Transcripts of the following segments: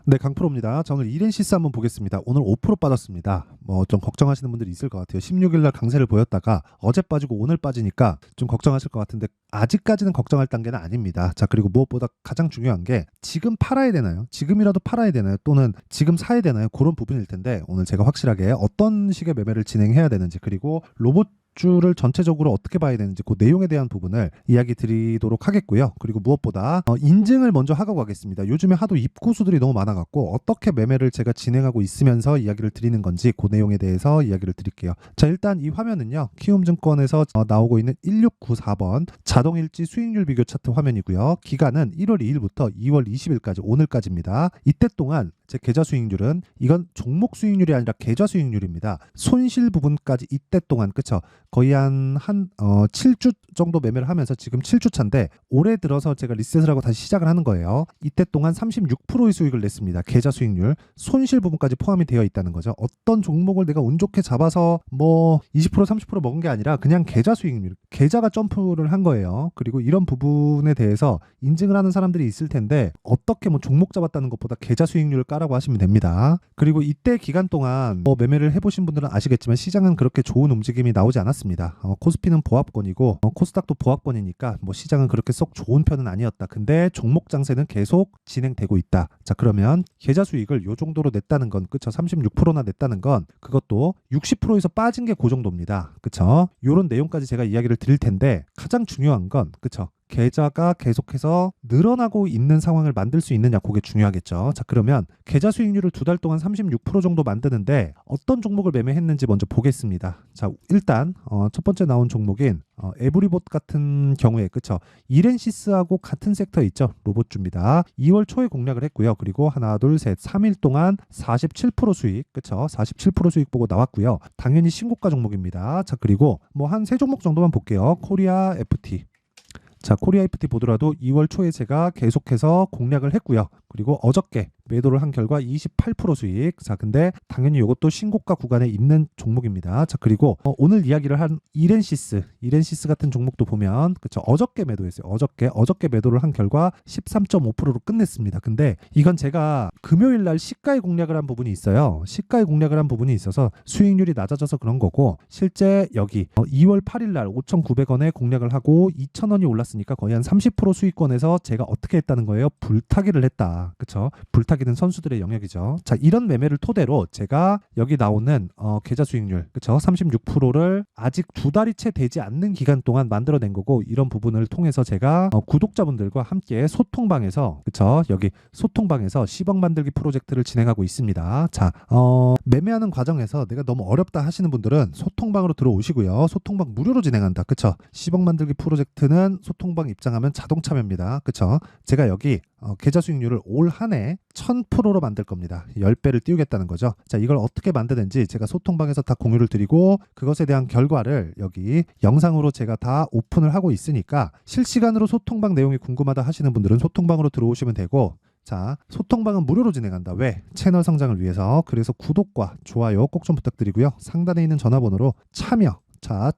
네, 강프로입니다. 자, 오늘 이렌시스 한번 보겠습니다. 오늘 5% 빠졌습니다. 뭐 좀 걱정하시는 분들이 있을 것 같아요. 16일 날 강세를 보였다가 어제 빠지고 오늘 빠지니까 좀 걱정하실 것 같은데 아직까지는 걱정할 단계는 아닙니다. 자, 그리고 무엇보다 가장 중요한 게 지금 팔아야 되나요? 지금이라도 팔아야 되나요? 또는 지금 사야 되나요? 그런 부분일 텐데 오늘 제가 확실하게 어떤 식의 매매를 진행해야 되는지, 그리고 로봇 주를 전체적으로 어떻게 봐야 되는지 그 내용에 대한 부분을 이야기 드리도록 하겠고요. 그리고 무엇보다 인증을 먼저 하고 가겠습니다. 요즘에 하도 입고수들이 너무 많아갖고 어떻게 매매를 제가 진행하고 있으면서 이야기를 드리는 건지 그 내용에 대해서 이야기를 드릴게요. 자, 일단 이 화면은요, 키움증권에서 나오고 있는 1694번 자동일지 수익률 비교 차트 화면이고요. 기간은 1월 2일부터 2월 20일까지 오늘까지입니다. 이때 동안 제 계좌 수익률은, 이건 종목 수익률이 아니라 계좌 수익률입니다. 손실 부분까지 이때 동안, 그쵸? 거의 한 7주 정도 매매를 하면서 지금 7주 차인데 올해 들어서 제가 리셋을 하고 다시 시작을 하는 거예요. 이때 동안 36%의 수익을 냈습니다. 계좌 수익률. 손실 부분까지 포함이 되어 있다는 거죠. 어떤 종목을 내가 운 좋게 잡아서 뭐 20% 30% 먹은 게 아니라 그냥 계좌 수익률, 계좌가 점프를 한 거예요. 그리고 이런 부분에 대해서 인증을 하는 사람들이 있을 텐데 어떻게 뭐 종목 잡았다는 것보다 계좌 수익률을 까라고 하시면 됩니다. 그리고 이때 기간 동안 뭐 매매를 해보신 분들은 아시겠지만 시장은 그렇게 좋은 움직임이 나오지 않았습니다. 코스피는 보합권이고 코스닥도 보합권이니까 뭐 시장은 그렇게 쏙 좋은 편은 아니었다. 근데 종목 장세는 계속 진행되고 있다. 자, 그러면 계좌 수익을 요 정도로 냈다는 건, 그쵸? 36%나 냈다는 건 그것도 60%에서 빠진 게 그 정도입니다. 그쵸? 요런 내용까지 제가 이야기를 드릴 텐데 가장 중요한 건, 그쵸? 계좌가 계속해서 늘어나고 있는 상황을 만들 수 있느냐, 그게 중요하겠죠. 자, 그러면 계좌 수익률을 2달 동안 36% 정도 만드는데 어떤 종목을 매매했는지 먼저 보겠습니다. 자, 일단 첫 번째 나온 종목인 에브리봇 같은 경우에, 그쵸? 이렌시스하고 같은 섹터 있죠? 로봇주입니다. 2월 초에 공략을 했고요. 그리고 하나, 둘, 셋, 3일 동안 47% 수익, 그쵸? 47% 수익 보고 나왔고요. 당연히 신고가 종목입니다. 자, 그리고 뭐 한 세 종목 정도만 볼게요. 코리아 FT. 자, 코리아 FT 보더라도 2월 초에 제가 계속해서 공략을 했고요. 그리고 어저께 매도를 한 결과 28% 수익. 자, 근데 당연히 이것도 신고가 구간에 있는 종목입니다. 자, 그리고 오늘 이야기를 한 이렌시스 같은 종목도 보면, 그쵸? 어저께 매도했어요. 어저께 매도를 한 결과 13.5%로 끝냈습니다. 근데 이건 제가 금요일 날 시가에 공략을 한 부분이 있어요. 시가에 공략을 한 부분이 있어서 수익률이 낮아져서 그런 거고, 실제 여기 2월 8일 날 5,900원에 공략을 하고 2,000원이 올랐으니까 거의 한 30% 수익권에서 제가 어떻게 했다는 거예요? 불타기를 했다. 그쵸? 불타기는 선수들의 영역이죠. 자, 이런 매매를 토대로 제가 여기 나오는 계좌 수익률, 그쵸? 36%를 아직 2달이 채 되지 않는 기간 동안 만들어낸 거고, 이런 부분을 통해서 제가 구독자분들과 함께 소통방에서, 그쵸? 여기 소통방에서 10억 만들기 프로젝트를 진행하고 있습니다. 자, 매매하는 과정에서 내가 너무 어렵다 하시는 분들은 소통방으로 들어오시고요. 소통방 무료로 진행한다. 그쵸? 10억 만들기 프로젝트는 소통방 입장하면 자동 참여입니다. 그쵸? 제가 여기 계좌 수익률을 올 한 해 1000%로 만들 겁니다. 10배를 띄우겠다는 거죠. 자, 이걸 어떻게 만드는지 제가 소통방에서 다 공유를 드리고, 그것에 대한 결과를 여기 영상으로 제가 다 오픈을 하고 있으니까 실시간으로 소통방 내용이 궁금하다 하시는 분들은 소통방으로 들어오시면 되고, 자, 소통방은 무료로 진행한다. 왜? 채널 성장을 위해서. 그래서 구독과 좋아요 꼭 좀 부탁드리고요. 상단에 있는 전화번호로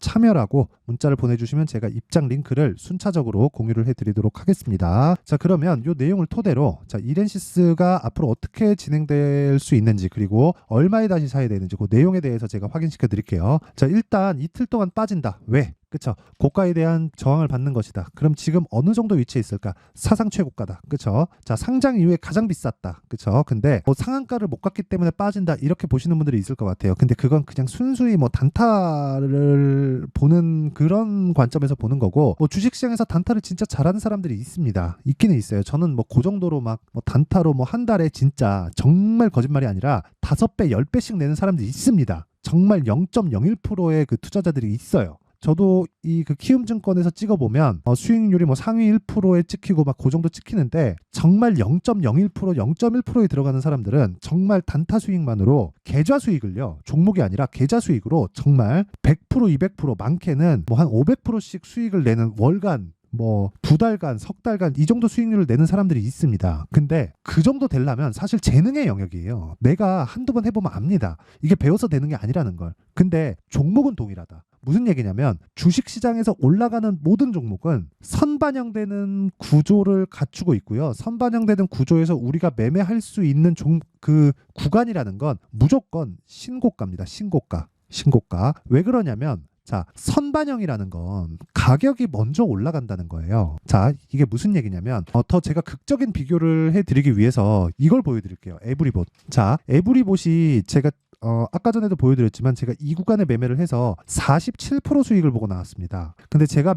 참여라고 문자를 보내주시면 제가 입장 링크를 순차적으로 공유를 해드리도록 하겠습니다. 자, 그러면 이 내용을 토대로, 자, 이렌시스가 앞으로 어떻게 진행될 수 있는지, 그리고 얼마에 다시 사야 되는지 그 내용에 대해서 제가 확인시켜 드릴게요. 자, 일단 이틀 동안 빠진다. 왜? 그쵸? 고가에 대한 저항을 받는 것이다. 그럼 지금 어느 정도 위치에 있을까? 사상 최고가다. 그쵸? 자, 상장 이후에 가장 비쌌다. 그쵸? 근데 상한가를 못 갔기 때문에 빠진다, 이렇게 보시는 분들이 있을 것 같아요. 근데 그건 그냥 순수히 뭐 단타를 보는 그런 관점에서 보는 거고, 뭐 주식시장에서 단타를 진짜 잘하는 사람들이 있습니다. 있기는 있어요. 저는 뭐 그 정도로 막 뭐 단타로 뭐 한 달에 진짜 정말 거짓말이 아니라 5배, 10배씩 내는 사람들이 있습니다. 정말 0.01%의 그 투자자들이 있어요. 저도 이 그 키움증권에서 찍어보면 수익률이 뭐 상위 1%에 찍히고 막 그 정도 찍히는데, 정말 0.01%, 0.1%에 들어가는 사람들은 정말 단타 수익만으로 계좌 수익을요, 종목이 아니라 계좌 수익으로 정말 100%, 200%, 많게는 뭐 한 500%씩 수익을 내는, 월간 뭐 2달간, 석 달간 이 정도 수익률을 내는 사람들이 있습니다. 근데 그 정도 되려면 사실 재능의 영역이에요. 내가 한두 번 해보면 압니다. 이게 배워서 되는 게 아니라는 걸. 근데 종목은 동일하다. 무슨 얘기냐면 주식시장에서 올라가는 모든 종목은 선반영되는 구조를 갖추고 있고요. 선반영되는 구조에서 우리가 매매할 수 있는 그 구간이라는 건 무조건 신고가입니다. 신고가. 왜 그러냐면 자, 선반영이라는 건 가격이 먼저 올라간다는 거예요. 자, 이게 무슨 얘기냐면 더 제가 극적인 비교를 해드리기 위해서 이걸 보여드릴게요. 에브리봇. 자, 에브리봇이 제가 아까 전에도 보여드렸지만 제가 이 구간에 매매를 해서 47% 수익을 보고 나왔습니다. 근데 제가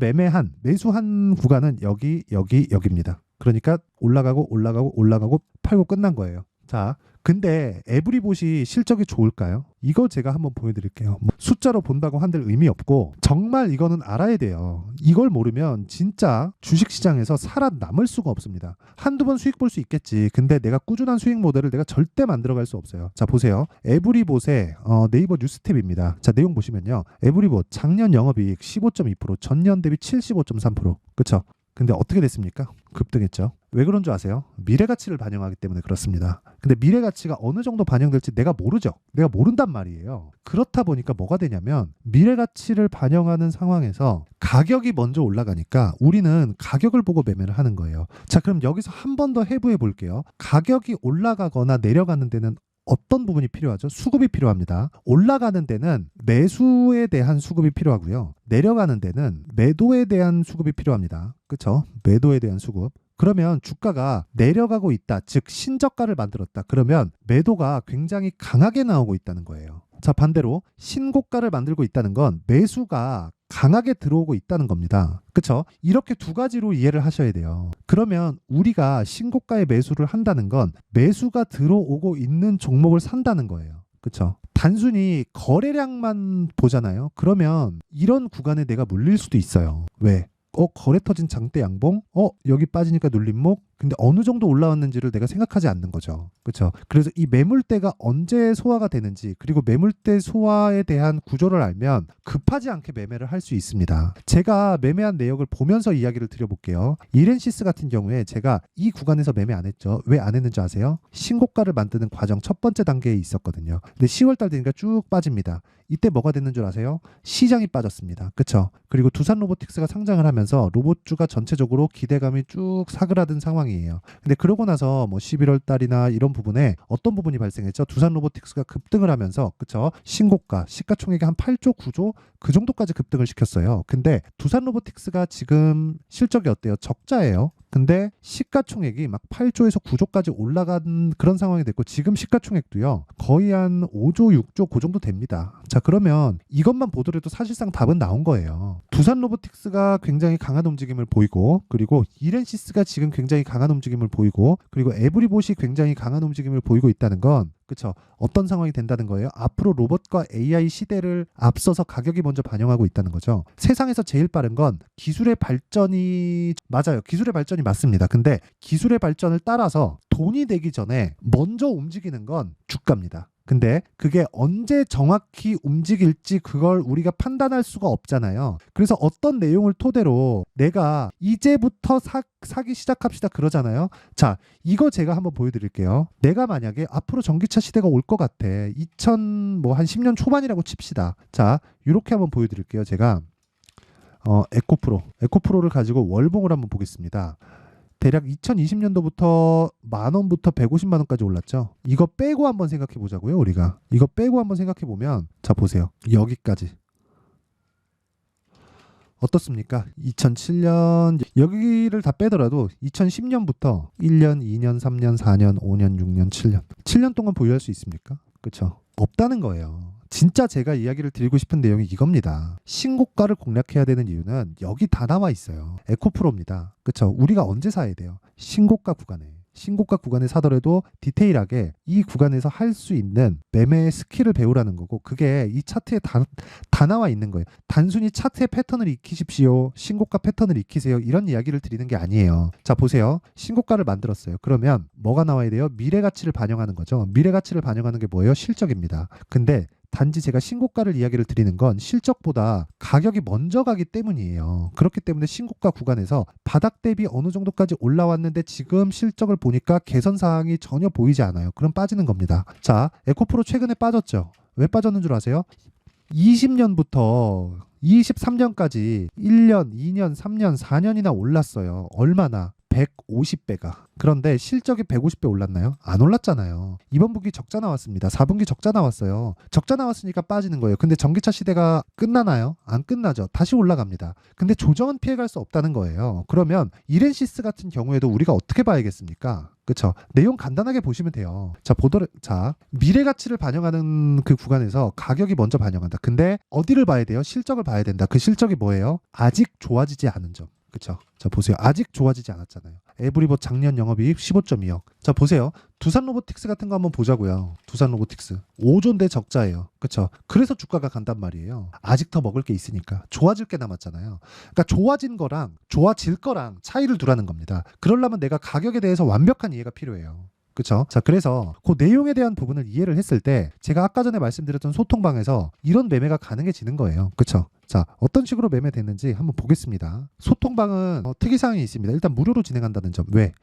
매수한 구간은 여기입니다. 그러니까 올라가고 팔고 끝난 거예요. 자, 근데 에브리봇이 실적이 좋을까요? 이거 제가 한번 보여드릴게요. 숫자로 본다고 한들 의미 없고 정말 이거는 알아야 돼요. 이걸 모르면 진짜 주식시장에서 살아남을 수가 없습니다. 한두 번 수익 볼 수 있겠지. 근데 내가 꾸준한 수익 모델을 내가 절대 만들어갈 수 없어요. 자, 보세요. 에브리봇의 네이버 뉴스탭입니다. 자, 내용 보시면요. 에브리봇 작년 영업이익 15.2%, 전년 대비 75.3%. 그쵸? 근데 어떻게 됐습니까? 급등했죠. 왜 그런 줄 아세요? 미래가치를 반영하기 때문에 그렇습니다. 근데 미래가치가 어느 정도 반영될지 내가 모르죠. 내가 모른단 말이에요. 그렇다 보니까 뭐가 되냐면 미래가치를 반영하는 상황에서 가격이 먼저 올라가니까 우리는 가격을 보고 매매를 하는 거예요. 자, 그럼 여기서 한 번 더 해부해 볼게요. 가격이 올라가거나 내려가는 데는 어떤 부분이 필요하죠? 수급이 필요합니다. 올라가는 데는 매수에 대한 수급이 필요하고요. 내려가는 데는 매도에 대한 수급이 필요합니다. 그렇죠? 매도에 대한 수급. 그러면 주가가 내려가고 있다. 즉 신저가를 만들었다. 그러면 매도가 굉장히 강하게 나오고 있다는 거예요. 자, 반대로 신고가를 만들고 있다는 건 매수가 강하게 들어오고 있다는 겁니다. 그쵸? 이렇게 두 가지로 이해를 하셔야 돼요. 그러면 우리가 신고가에 매수를 한다는 건 매수가 들어오고 있는 종목을 산다는 거예요. 그쵸? 단순히 거래량만 보잖아요. 그러면 이런 구간에 내가 물릴 수도 있어요. 왜? 거래 터진 장대 양봉? 여기 빠지니까 눌림목? 근데 어느 정도 올라왔는지를 내가 생각하지 않는 거죠. 그렇죠? 그래서 이 매물대가 언제 소화가 되는지 그리고 매물대 소화에 대한 구조를 알면 급하지 않게 매매를 할 수 있습니다. 제가 매매한 내역을 보면서 이야기를 드려볼게요. 이렌시스 같은 경우에 제가 이 구간에서 매매 안 했죠. 왜 안 했는지 아세요? 신고가를 만드는 과정 첫 번째 단계에 있었거든요. 근데 10월달 되니까 쭉 빠집니다. 이때 뭐가 됐는 줄 아세요? 시장이 빠졌습니다. 그렇죠? 그리고 두산 로보틱스가 상장을 하면서 로봇주가 전체적으로 기대감이 쭉 사그라든 상황이에요. 근데 그러고 나서 뭐 11월 달이나 이런 부분에 어떤 부분이 발생했죠? 두산 로보틱스가 급등을 하면서 그쵸? 신고가, 시가총액이 한 8조, 9조 그 정도까지 급등을 시켰어요. 근데 두산 로보틱스가 지금 실적이 어때요? 적자예요. 근데 시가총액이 막 8조에서 9조까지 올라간 그런 상황이 됐고 지금 시가총액도요. 거의 한 5조, 6조 그 정도 됩니다. 자, 그러면 이것만 보더라도 사실상 답은 나온 거예요. 두산 로보틱스가 굉장히 강한 움직임을 보이고 그리고 이렌시스가 지금 굉장히 강한 움직임을 보이고 그리고 에브리봇이 굉장히 강한 움직임을 보이고 있다는 건 그쵸? 어떤 상황이 된다는 거예요? 앞으로 로봇과 AI 시대를 앞서서 가격이 먼저 반영하고 있다는 거죠. 세상에서 제일 빠른 건 기술의 발전이 맞아요. 기술의 발전이 맞습니다. 근데 기술의 발전을 따라서 돈이 되기 전에 먼저 움직이는 건 주가입니다. 근데 그게 언제 정확히 움직일지 그걸 우리가 판단할 수가 없잖아요. 그래서 어떤 내용을 토대로 내가 이제부터 사기 시작합시다 그러잖아요. 자, 이거 제가 한번 보여드릴게요. 내가 만약에 앞으로 전기차 시대가 올 것 같아. 2000한 10년 초반이라고 칩시다. 자, 이렇게 한번 보여드릴게요. 제가 에코프로를 가지고 월봉을 한번 보겠습니다. 대략 2020년도부터 만원부터 150만원까지 올랐죠. 이거 빼고 한번 생각해 보자고요. 우리가 이거 빼고 한번 생각해 보면 자, 보세요. 여기까지 어떻습니까? 2007년 여기를 다 빼더라도 2010년부터 1년, 2년, 3년, 4년, 5년, 6년, 7년 동안 보유할 수 있습니까? 그렇죠? 없다는 거예요. 진짜 제가 이야기를 드리고 싶은 내용이 이겁니다. 신고가를 공략해야 되는 이유는 여기 다 나와 있어요. 에코프로입니다. 그렇죠? 우리가 언제 사야 돼요? 신고가 구간에 사더라도 디테일하게 이 구간에서 할 수 있는 매매의 스킬을 배우라는 거고 그게 이 차트에 다 나와 있는 거예요. 단순히 차트의 패턴을 익히십시오. 신고가 패턴을 익히세요. 이런 이야기를 드리는 게 아니에요. 자, 보세요. 신고가를 만들었어요. 그러면 뭐가 나와야 돼요? 미래가치를 반영하는 거죠. 미래가치를 반영하는 게 뭐예요? 실적입니다. 근데 단지 제가 신고가를 이야기를 드리는 건 실적보다 가격이 먼저 가기 때문이에요. 그렇기 때문에 신고가 구간에서 바닥 대비 어느 정도까지 올라왔는데 지금 실적을 보니까 개선 사항이 전혀 보이지 않아요. 그럼 빠지는 겁니다. 자, 에코프로 최근에 빠졌죠. 왜 빠졌는 줄 아세요? 20년부터 23년까지 1년, 2년, 3년, 4년이나 올랐어요. 얼마나? 150배가. 그런데 실적이 150배 올랐나요? 안 올랐잖아요. 이번 분기 적자 나왔습니다. 4분기 적자 나왔어요. 적자 나왔으니까 빠지는 거예요. 근데 전기차 시대가 끝나나요? 안 끝나죠. 다시 올라갑니다. 근데 조정은 피해갈 수 없다는 거예요. 그러면 이렌시스 같은 경우에도 우리가 어떻게 봐야겠습니까? 그쵸? 내용 간단하게 보시면 돼요. 자, 미래 가치를 반영하는 그 구간에서 가격이 먼저 반영한다. 근데 어디를 봐야 돼요? 실적을 봐야 된다. 그 실적이 뭐예요? 아직 좋아지지 않은 점. 그쵸? 자, 보세요. 아직 좋아지지 않았잖아요. 에브리버 작년 영업이익 15.2억. 자, 보세요. 두산 로보틱스 같은 거 한번 보자고요. 두산 로보틱스 5조인데 적자예요. 그쵸? 그래서 주가가 간단 말이에요. 아직 더 먹을 게 있으니까. 좋아질 게 남았잖아요. 그러니까 좋아진 거랑 좋아질 거랑 차이를 두라는 겁니다. 그러려면 내가 가격에 대해서 완벽한 이해가 필요해요. 그쵸? 자, 그래서 그 내용에 대한 부분을 이해를 했을 때 제가 아까 전에 말씀드렸던 소통방에서 이런 매매가 가능해지는 거예요. 그쵸? 자, 어떤 식으로 매매됐는지 한번 보겠습니다. 소통방은 특이사항이 있습니다. 일단 무료로 진행한다는 점. 왜?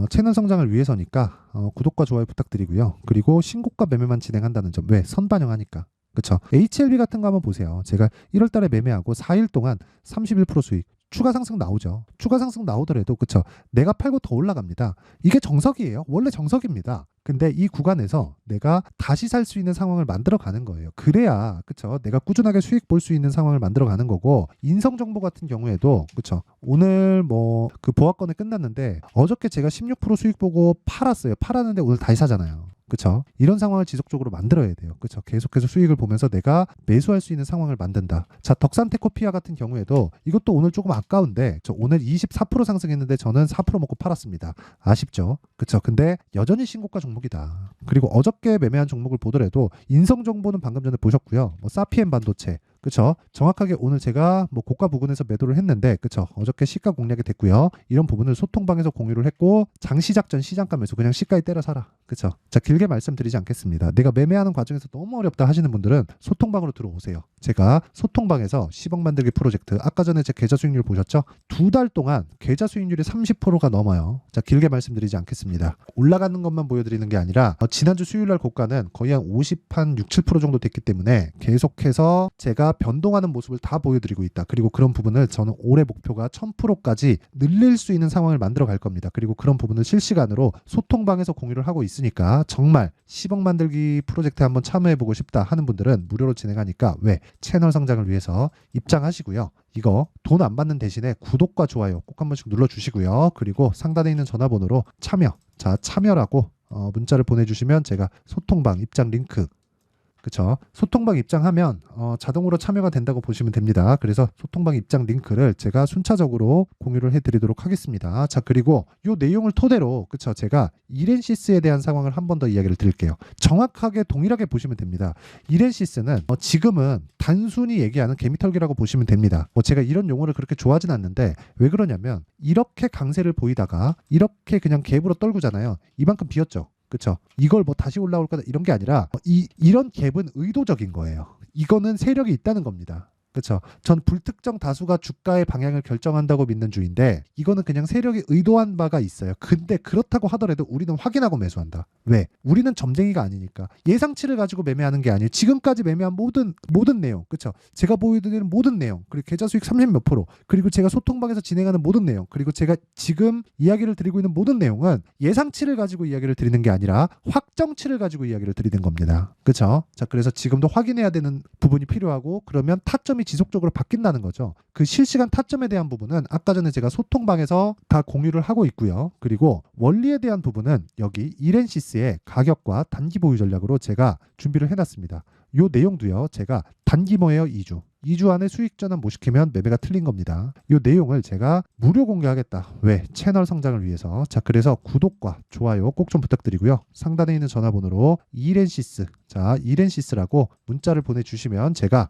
채널 성장을 위해서니까 구독과 좋아요 부탁드리고요. 그리고 신고가 매매만 진행한다는 점. 왜? 선반영하니까. 그쵸? HLB 같은 거 한번 보세요. 제가 1월 달에 매매하고 4일 동안 31% 수익. 추가 상승 나오죠. 추가 상승 나오더라도 그쵸? 내가 팔고 더 올라갑니다. 이게 정석이에요. 원래 정석입니다. 근데 이 구간에서 내가 다시 살 수 있는 상황을 만들어 가는 거예요. 그래야 그쵸? 내가 꾸준하게 수익 볼 수 있는 상황을 만들어 가는 거고, 인성정보 같은 경우에도 그쵸? 오늘 뭐 그 보합권이 끝났는데 어저께 제가 16% 수익 보고 팔았어요. 팔았는데 오늘 다시 사잖아요. 그쵸? 이런 상황을 지속적으로 만들어야 돼요. 그쵸? 계속해서 수익을 보면서 내가 매수할 수 있는 상황을 만든다. 자, 덕산테코피아 같은 경우에도 이것도 오늘 조금 아까운데 저 오늘 24% 상승했는데 저는 4% 먹고 팔았습니다. 아쉽죠? 그쵸? 근데 여전히 신고가 종목이다. 그리고 어저께 매매한 종목을 보더라도 인성정보는 방금 전에 보셨고요. 뭐 사피엔 반도체, 그쵸? 정확하게 오늘 제가 뭐 고가 부근에서 매도를 했는데, 그쵸? 어저께 시가 공략이 됐고요. 이런 부분을 소통방에서 공유를 했고, 장시작 전 시장가 매수 그냥 시가에 때려 사라. 그쵸? 자, 길게 말씀드리지 않겠습니다. 내가 매매하는 과정에서 너무 어렵다 하시는 분들은 소통방으로 들어오세요. 제가 소통방에서 10억 만들기 프로젝트, 아까 전에 제 계좌 수익률 보셨죠? 2달 동안 계좌 수익률이 30%가 넘어요. 자, 길게 말씀드리지 않겠습니다. 올라가는 것만 보여드리는 게 아니라 지난주 수요일날 고가는 거의 한 6, 7% 정도 됐기 때문에 계속해서 제가 변동하는 모습을 다 보여드리고 있다. 그리고 그런 부분을 저는 올해 목표가 1000%까지 늘릴 수 있는 상황을 만들어 갈 겁니다. 그리고 그런 부분을 실시간으로 소통방에서 공유를 하고 있으니까 정말 10억 만들기 프로젝트에 한번 참여해보고 싶다 하는 분들은 무료로 진행하니까 왜? 채널 성장을 위해서 입장하시고요. 이거 돈 안 받는 대신에 구독과 좋아요 꼭 한 번씩 눌러주시고요. 그리고 상단에 있는 전화번호로 참여, 자, 참여라고 문자를 보내주시면 제가 소통방 입장 링크, 그쵸? 소통방 입장하면 자동으로 참여가 된다고 보시면 됩니다. 그래서 소통방 입장 링크를 제가 순차적으로 공유를 해드리도록 하겠습니다. 자, 그리고 이 내용을 토대로 그쵸? 제가 이렌시스에 대한 상황을 한 번 더 이야기를 드릴게요. 정확하게 동일하게 보시면 됩니다. 이렌시스는 지금은 단순히 얘기하는 개미털기라고 보시면 됩니다. 제가 이런 용어를 그렇게 좋아하진 않는데 왜 그러냐면 이렇게 강세를 보이다가 이렇게 그냥 갭으로 떨구잖아요. 이만큼 비었죠. 그쵸? 이걸 뭐 다시 올라올 거다 이런 게 아니라 이런 갭은 의도적인 거예요. 이거는 세력이 있다는 겁니다. 그렇죠? 전 불특정 다수가 주가의 방향을 결정한다고 믿는 주인데 이거는 그냥 세력이 의도한 바가 있어요. 근데 그렇다고 하더라도 우리는 확인하고 매수한다. 왜? 우리는 점쟁이가 아니니까. 예상치를 가지고 매매하는 게 아니에요. 지금까지 매매한 모든 내용, 그렇죠? 제가 보여드리는 모든 내용, 그리고 계좌 수익 30몇 %, 그리고 제가 소통방에서 진행하는 모든 내용, 그리고 제가 지금 이야기를 드리고 있는 모든 내용은 예상치를 가지고 이야기를 드리는 게 아니라 확정치를 가지고 이야기를 드리는 겁니다. 그렇죠? 자, 그래서 지금도 확인해야 되는 부분이 필요하고, 그러면 타점이 지속적으로 바뀐다는 거죠. 그 실시간 타점에 대한 부분은 아까 전에 제가 소통방에서 다 공유를 하고 있고요. 그리고 원리에 대한 부분은 여기 이렌시스의 가격과 단기 보유 전략으로 제가 준비를 해놨습니다. 요 내용도요. 제가 단기 뭐예요? 2주 안에 수익 전환 못 시키면 매매가 틀린 겁니다. 이 내용을 제가 무료 공개하겠다. 왜? 채널 성장을 위해서. 자, 그래서 구독과 좋아요 꼭 좀 부탁드리고요. 상단에 있는 전화번호로 이렌시스, 자, 이렌시스라고 문자를 보내주시면 제가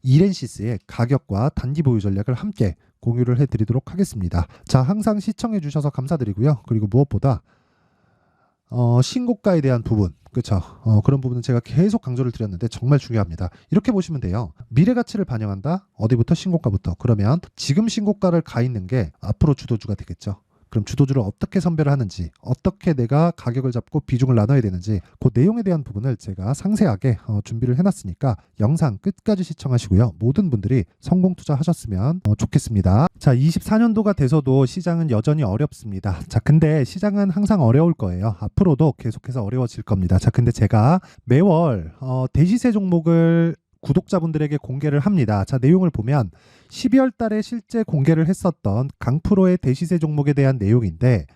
이렌시스의 가격과 단기 보유 전략을 함께 공유를 해드리도록 하겠습니다. 자, 항상 시청해 주셔서 감사드리고요. 그리고 무엇보다 신고가에 대한 부분, 그렇죠? 그런 부분은 제가 계속 강조를 드렸는데 정말 중요합니다. 이렇게 보시면 돼요. 미래 가치를 반영한다. 어디부터? 신고가부터. 그러면 지금 신고가를 가 있는 게 앞으로 주도주가 되겠죠. 그럼 주도주를 어떻게 선별을 하는지, 어떻게 내가 가격을 잡고 비중을 나눠야 되는지 그 내용에 대한 부분을 제가 상세하게 준비를 해놨으니까 영상 끝까지 시청하시고요. 모든 분들이 성공 투자하셨으면 좋겠습니다. 자, 24년도가 돼서도 시장은 여전히 어렵습니다. 자, 근데 시장은 항상 어려울 거예요. 앞으로도 계속해서 어려워질 겁니다. 자, 근데 제가 매월 대시세 종목을 구독자분들에게 공개를 합니다. 자, 내용을 보면 12월 달에 실제 공개를 했었던 강프로의 대시세 종목에 대한 내용인데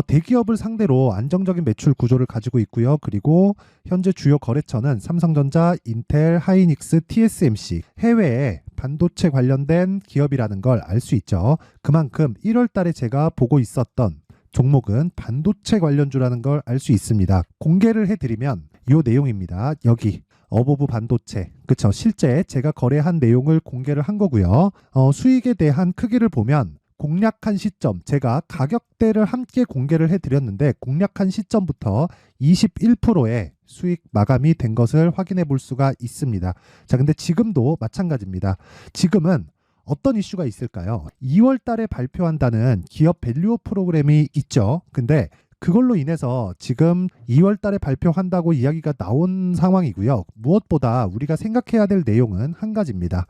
대기업을 상대로 안정적인 매출 구조를 가지고 있고요. 그리고 현재 주요 거래처는 삼성전자, 인텔, 하이닉스, TSMC, 해외에 반도체 관련된 기업이라는 걸 알 수 있죠. 그만큼 1월 달에 제가 보고 있었던 종목은 반도체 관련주라는 걸 알 수 있습니다. 공개를 해드리면 이 내용입니다. 여기 어보브 반도체, 그쵸? 실제 제가 거래한 내용을 공개를 한 거고요. 수익에 대한 크기를 보면 공략한 시점, 제가 가격대를 함께 공개를 해드렸는데 공략한 시점부터 21%의 수익 마감이 된 것을 확인해 볼 수가 있습니다. 자, 근데 지금도 마찬가지입니다. 지금은 어떤 이슈가 있을까요? 2월 달에 발표한다는 기업 밸류업 프로그램이 있죠. 근데 그걸로 인해서 지금 2월 달에 발표한다고 이야기가 나온 상황이고요. 무엇보다 우리가 생각해야 될 내용은 한 가지입니다.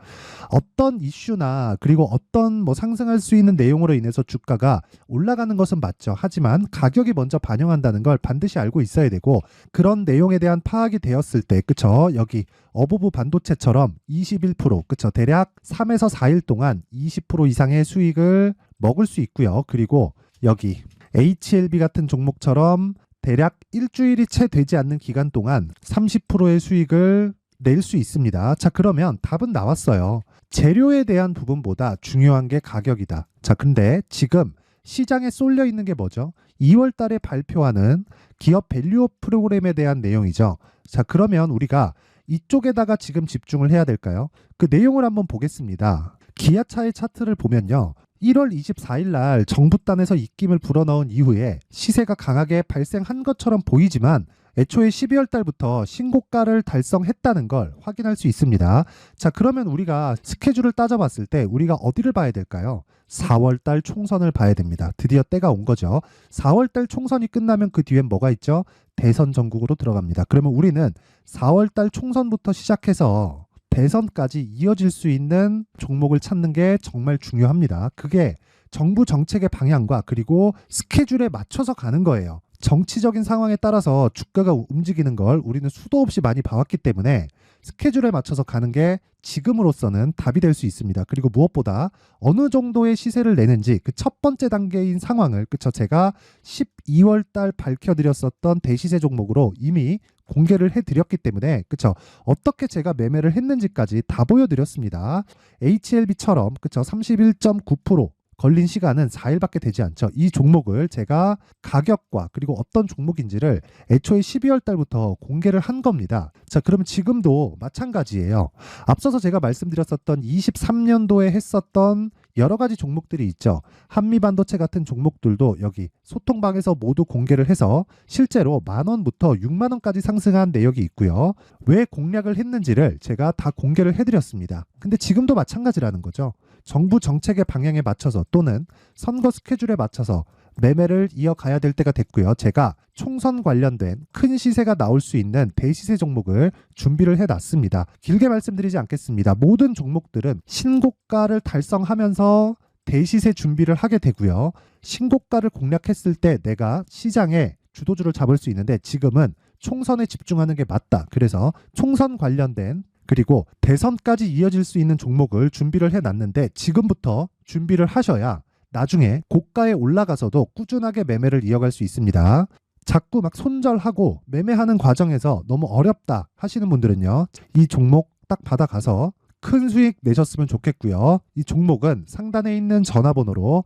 어떤 이슈나 그리고 어떤 상승할 수 있는 내용으로 인해서 주가가 올라가는 것은 맞죠. 하지만 가격이 먼저 반영한다는 걸 반드시 알고 있어야 되고 그런 내용에 대한 파악이 되었을 때 그쵸? 여기 어보브 반도체처럼 21% 그쵸? 대략 3에서 4일 동안 20% 이상의 수익을 먹을 수 있고요. 그리고 여기 HLB 같은 종목처럼 대략 일주일이 채 되지 않는 기간 동안 30%의 수익을 낼 수 있습니다. 자, 그러면 답은 나왔어요. 재료에 대한 부분보다 중요한 게 가격이다. 자, 근데 지금 시장에 쏠려 있는 게 뭐죠? 2월 달에 발표하는 기업 밸류업 프로그램에 대한 내용이죠. 자, 그러면 우리가 이쪽에다가 지금 집중을 해야 될까요? 그 내용을 한번 보겠습니다. 기아차의 차트를 보면요. 1월 24일 날 정부단에서 입김을 불어넣은 이후에 시세가 강하게 발생한 것처럼 보이지만 애초에 12월 달부터 신고가를 달성했다는 걸 확인할 수 있습니다. 자, 그러면 우리가 스케줄을 따져봤을 때 우리가 어디를 봐야 될까요? 4월 달 총선을 봐야 됩니다. 드디어 때가 온 거죠. 4월 달 총선이 끝나면 그 뒤엔 뭐가 있죠? 대선 전국으로 들어갑니다. 그러면 우리는 4월 달 총선부터 시작해서 대선까지 이어질 수 있는 종목을 찾는 게 정말 중요합니다. 그게 정부 정책의 방향과 그리고 스케줄에 맞춰서 가는 거예요. 정치적인 상황에 따라서 주가가 움직이는 걸 우리는 수도 없이 많이 봐왔기 때문에 스케줄에 맞춰서 가는 게 지금으로서는 답이 될 수 있습니다. 그리고 무엇보다 어느 정도의 시세를 내는지 그 첫 번째 단계인 상황을 그쵸? 제가 12월 달 밝혀드렸었던 대시세 종목으로 이미 공개를 해드렸기 때문에 그쵸? 어떻게 제가 매매를 했는지까지 다 보여드렸습니다. HLB처럼 그쵸? 31.9% 걸린 시간은 4일밖에 되지 않죠. 이 종목을 제가 가격과 그리고 어떤 종목인지를 애초에 12월 달부터 공개를 한 겁니다. 자, 그러면 지금도 마찬가지예요. 앞서서 제가 말씀드렸었던 23년도에 했었던 여러 가지 종목들이 있죠. 한미반도체 같은 종목들도 여기 소통방에서 모두 공개를 해서 실제로 10,000원부터 60,000원까지 상승한 내역이 있고요. 왜 공략을 했는지를 제가 다 공개를 해드렸습니다. 근데 지금도 마찬가지라는 거죠. 정부 정책의 방향에 맞춰서 또는 선거 스케줄에 맞춰서 매매를 이어가야 될 때가 됐고요. 제가 총선 관련된 큰 시세가 나올 수 있는 대시세 종목을 준비를 해놨습니다. 길게 말씀드리지 않겠습니다. 모든 종목들은 신고가를 달성하면서 대시세 준비를 하게 되고요. 신고가를 공략했을 때 내가 시장에 주도주를 잡을 수 있는데 지금은 총선에 집중하는 게 맞다. 그래서 총선 관련된 그리고 대선까지 이어질 수 있는 종목을 준비를 해놨는데 지금부터 준비를 하셔야 나중에 고가에 올라가서도 꾸준하게 매매를 이어갈 수 있습니다. 자꾸 막 손절하고 매매하는 과정에서 너무 어렵다 하시는 분들은요. 이 종목 딱 받아가서 큰 수익 내셨으면 좋겠고요. 이 종목은 상단에 있는 전화번호로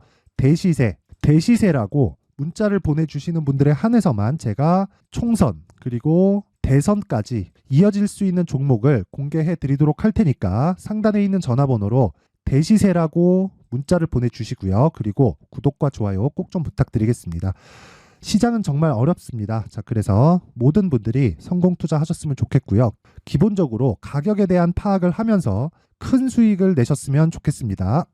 대시세라고 문자를 보내주시는 분들에 한해서만 제가 총선 그리고 대선까지 이어질 수 있는 종목을 공개해 드리도록 할 테니까 상단에 있는 전화번호로 대시세라고 문자를 보내주시고요. 그리고 구독과 좋아요 꼭 좀 부탁드리겠습니다. 시장은 정말 어렵습니다. 자, 그래서 모든 분들이 성공 투자하셨으면 좋겠고요. 기본적으로 가격에 대한 파악을 하면서 큰 수익을 내셨으면 좋겠습니다.